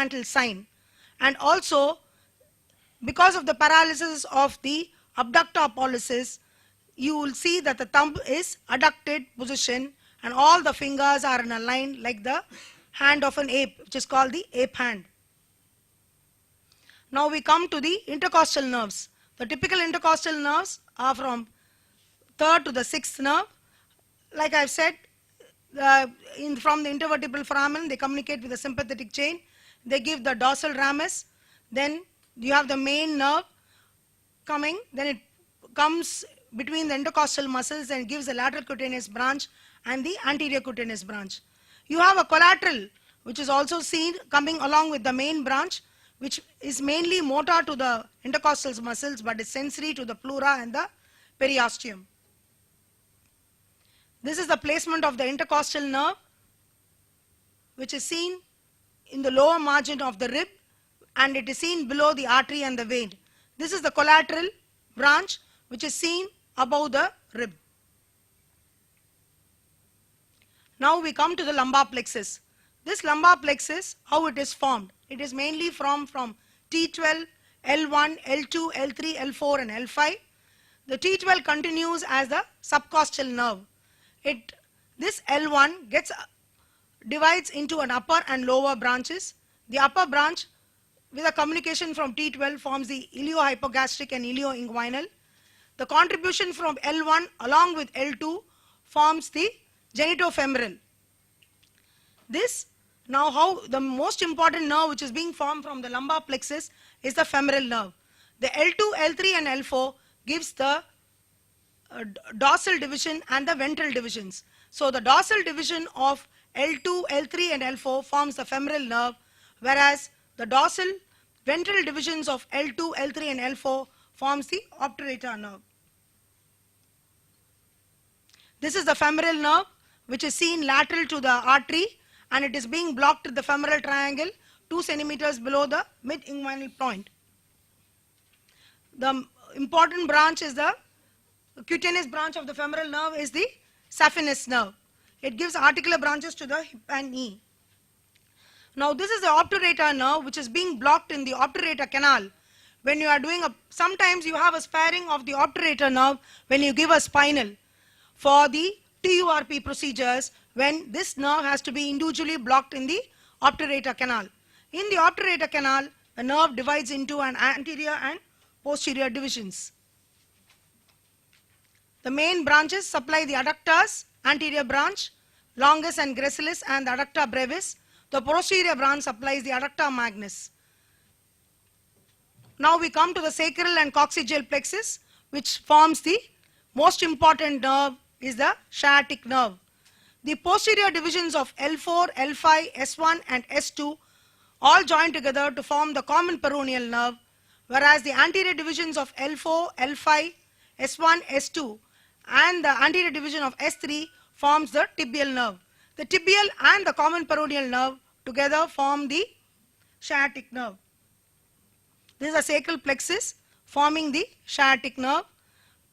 mantle sign. And also, because of the paralysis of the abductor pollicis, you will see that the thumb is adducted position and all the fingers are in a line like the hand of an ape, which is called the ape hand. Now we come to the intercostal nerves. The typical intercostal nerves are from third to the sixth nerve. Like I've said, from the intervertebral foramen, they communicate with the sympathetic chain. They give the dorsal ramus. Then you have the main nerve coming. Then it comes between the intercostal muscles and gives the lateral cutaneous branch and the anterior cutaneous branch. You have a collateral, which is also seen coming along with the main branch, which is mainly motor to the intercostal muscles but is sensory to the pleura and the periosteum. This is the placement of the intercostal nerve, which is seen in the lower margin of the rib, and it is seen below the artery and the vein. This is the collateral branch, which is seen above the rib. Now we come to the lumbar plexus. This lumbar plexus, how it is formed? It is mainly from T12, L1, L2, L3, L4 and L5. The T12 continues as the subcostal nerve. This L1 divides into an upper and lower branches. The upper branch with a communication from T12 forms the iliohypogastric and ilioinguinal. The contribution from L1 along with L2 forms the genitofemoral. Now how the most important nerve which is being formed from the lumbar plexus is the femoral nerve. The L2, L3 and L4 gives the dorsal division and the ventral divisions. So the dorsal division of L2, L3 and L4 forms the femoral nerve, whereas the dorsal ventral divisions of L2, L3 and L4 forms the obturator nerve. This is the femoral nerve, which is seen lateral to the artery, and it is being blocked at the femoral triangle 2 centimeters below the mid-inguinal point. The important branch is the cutaneous branch of the femoral nerve is the saphenous nerve. It gives articular branches to the hip and knee. Now this is the obturator nerve, which is being blocked in the obturator canal. When you are doing sometimes you have a sparing of the obturator nerve when you give a spinal. For the TURP procedures, when this nerve has to be individually blocked in the obturator canal. In the obturator canal, the nerve divides into an anterior and posterior divisions. The main branches supply the adductors, anterior branch, longus and gracilis and the adductor brevis. The posterior branch supplies the adductor magnus. Now we come to the sacral and coccygeal plexus, which forms the most important nerve is the sciatic nerve. The posterior divisions of L4, L5, S1 and S2 all join together to form the common peroneal nerve, whereas the anterior divisions of L4, L5, S1, S2 and the anterior division of S3 forms the tibial nerve. The tibial and the common peroneal nerve together form the sciatic nerve. This is the sacral plexus forming the sciatic nerve.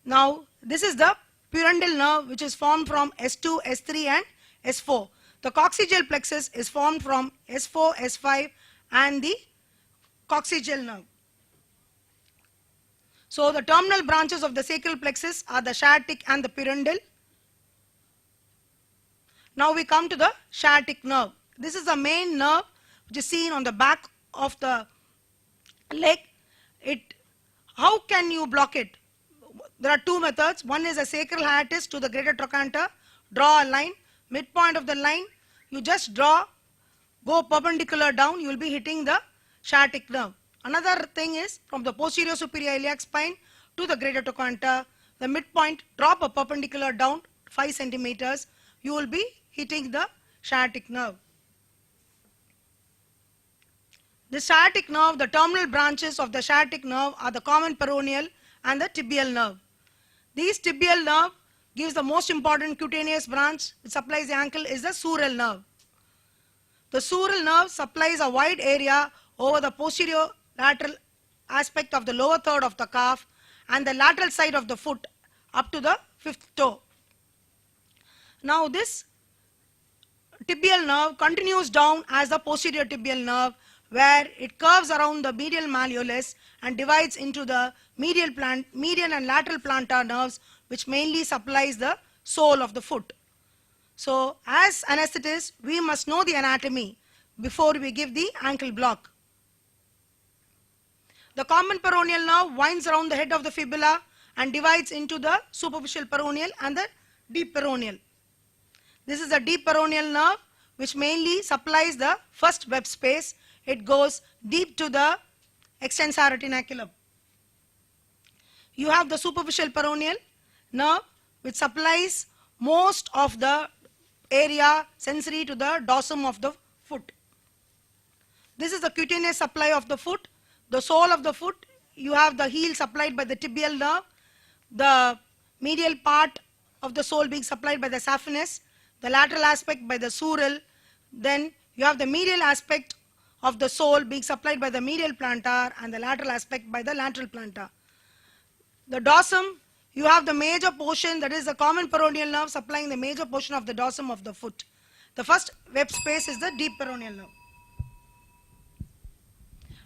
Now this is the pudendal nerve, which is formed from S2, S3 and S4. The coccygeal plexus is formed from S4, S5 and the coccygeal nerve. So the terminal branches of the sacral plexus are the sciatic and the pudendal. Now we come to the sciatic nerve. This is the main nerve which is seen on the back of the leg. How can you block it? There are two methods. One is a sacral hiatus to the greater trochanter. Draw a line. Midpoint of the line, you just draw, go perpendicular down, you will be hitting the sciatic nerve. Another thing is from the posterior superior iliac spine to the greater trochanter, the midpoint, drop a perpendicular down 5 centimeters, you will be hitting the sciatic nerve. The sciatic nerve, the terminal branches of the sciatic nerve are the common peroneal and the tibial nerve. These tibial nerve gives the most important cutaneous branch which supplies the ankle is the sural nerve. The sural nerve supplies a wide area over the posterior lateral aspect of the lower third of the calf and the lateral side of the foot up to the 5th toe. Now this tibial nerve continues down as the posterior tibial nerve, where it curves around the medial malleolus and divides into the median and lateral plantar nerves, which mainly supplies the sole of the foot. So as anesthetists, we must know the anatomy before we give the ankle block. The common peroneal nerve winds around the head of the fibula and divides into the superficial peroneal and the deep peroneal. This is the deep peroneal nerve, which mainly supplies the first web space. It goes deep to the extensor retinaculum. You have the superficial peroneal nerve, which supplies most of the area sensory to the dorsum of the foot. This is the cutaneous supply of the foot. The sole of the foot, you have the heel supplied by the tibial nerve, the medial part of the sole being supplied by the saphenous, the lateral aspect by the sural, then you have the medial aspect of the sole being supplied by the medial plantar and the lateral aspect by the lateral plantar. The dorsum, you have the major portion, that is the common peroneal nerve supplying the major portion of the dorsum of the foot. The first web space is the deep peroneal nerve.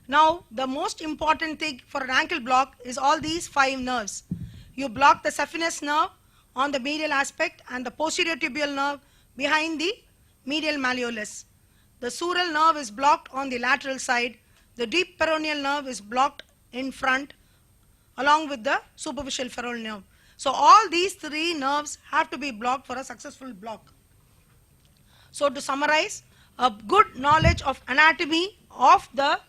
Now, the most important thing for an ankle block is all these 5 nerves. You block the saphenous nerve on the medial aspect and the posterior tibial nerve behind the medial malleolus. The sural nerve is blocked on the lateral side. The deep peroneal nerve is blocked in front along with the superficial femoral nerve. So all these 3 nerves have to be blocked for a successful block. So to summarize, a good knowledge of anatomy of the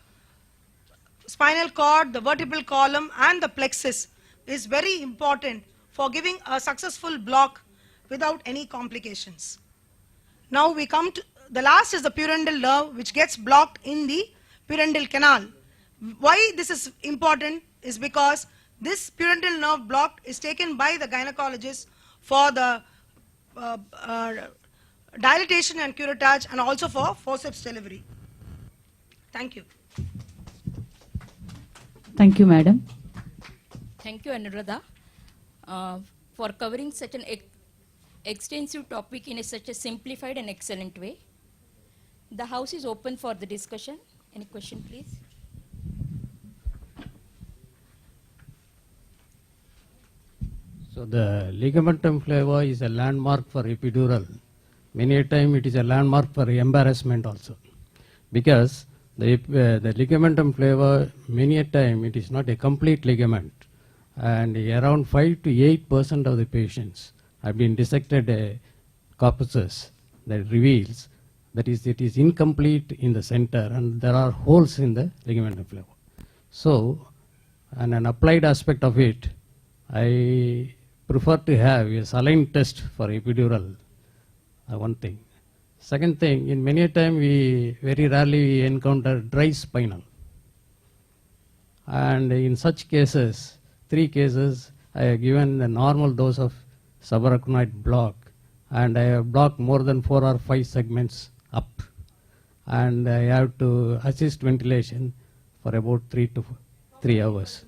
spinal cord, the vertebral column and the plexus is very important for giving a successful block without any complications. Now we come to the last is the pudendal nerve, which gets blocked in the pudendal canal. Why this is important is because this pudendal nerve block is taken by the gynecologist for the dilatation and curettage and also for forceps delivery. Thank you. Thank you, Madam. Thank you, Anuradha, for covering such an extensive topic in such a simplified and excellent way. The house is open for the discussion. Any question, please? So the ligamentum flava is a landmark for epidural. Many a time it is a landmark for embarrassment also, because the ligamentum flava, many a time it is not a complete ligament, and around 5 to 8% of the patients have been dissected corpuses that reveals that is it is incomplete in the center and there are holes in the ligamentum flava. So, and an applied aspect of it, I prefer to have a saline test for epidural, one thing. Second thing, in many a time we very rarely encounter dry spinal. And in such cases, 3 cases, I have given a normal dose of subarachnoid block, and I have blocked more than 4 or 5 segments up. And I have to assist ventilation for about 3 hours.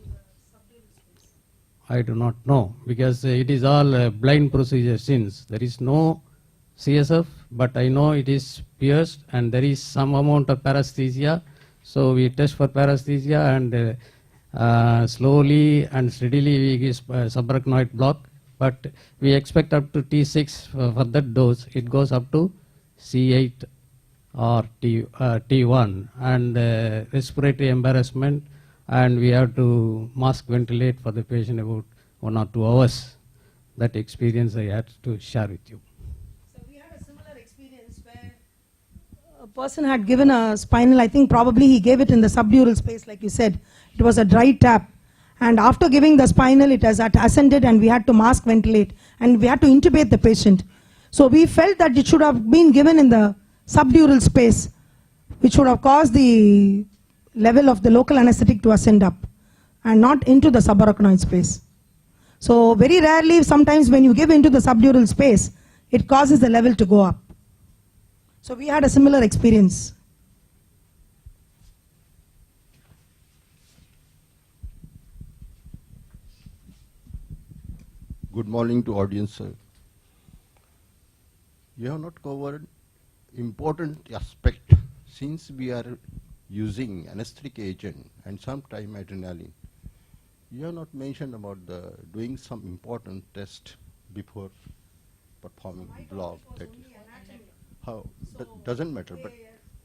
I do not know, because it is all a blind procedure since there is no CSF, but I know it is pierced and there is some amount of paresthesia. So we test for paresthesia and slowly and steadily we give subarachnoid block. But we expect up to T6 for that dose. It goes up to C8 or T1 and respiratory embarrassment, and we have to mask ventilate for the patient about 1 or 2 hours. That experience I had to share with you. A person had given a spinal, I think probably he gave it in the subdural space, like you said. It was a dry tap. And after giving the spinal, it has ascended and we had to mask ventilate and we had to intubate the patient. So we felt that it should have been given in the subdural space, which would have caused the level of the local anesthetic to ascend up and not into the subarachnoid space. So very rarely, sometimes when you give into the subdural space, it causes the level to go up. So we had a similar experience. Good morning to audience, sir. You have not covered important aspect. Since we are using anesthetic agent and sometime adrenaline. You have not mentioned about the doing some important test before performing block. That how doesn't matter, but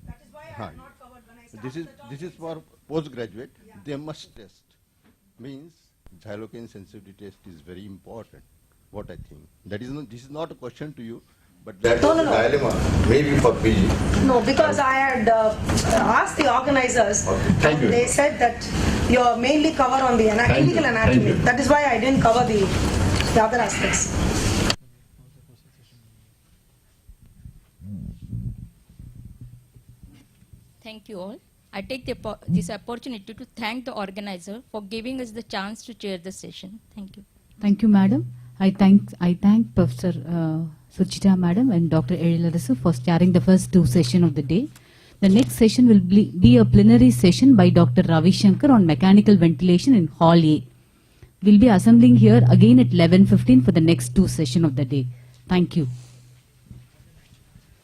That is why I Huh. have not covered when I started this is for postgraduate. They must test. Means xylocaine sensitivity test is very important. What I think that is not, this is not a question to you, but that No, is no, a no. dilemma maybe for PG. No, because I had asked the organizers, Okay, thank you. they said that you're mainly cover on the Thank clinical you, anatomy. thank you. That is why I didn't cover the other aspects. Thank you all. I take this opportunity to thank the organizer for giving us the chance to chair the session. Thank you. Thank you, madam. I thank Professor Suchita, madam, and Dr. Erilarasu for chairing the first two sessions of the day. The next session will be a plenary session by Dr. Ravi Shankar on mechanical ventilation in Hall A. We'll be assembling here again at 11:15 for the next two sessions of the day. Thank you.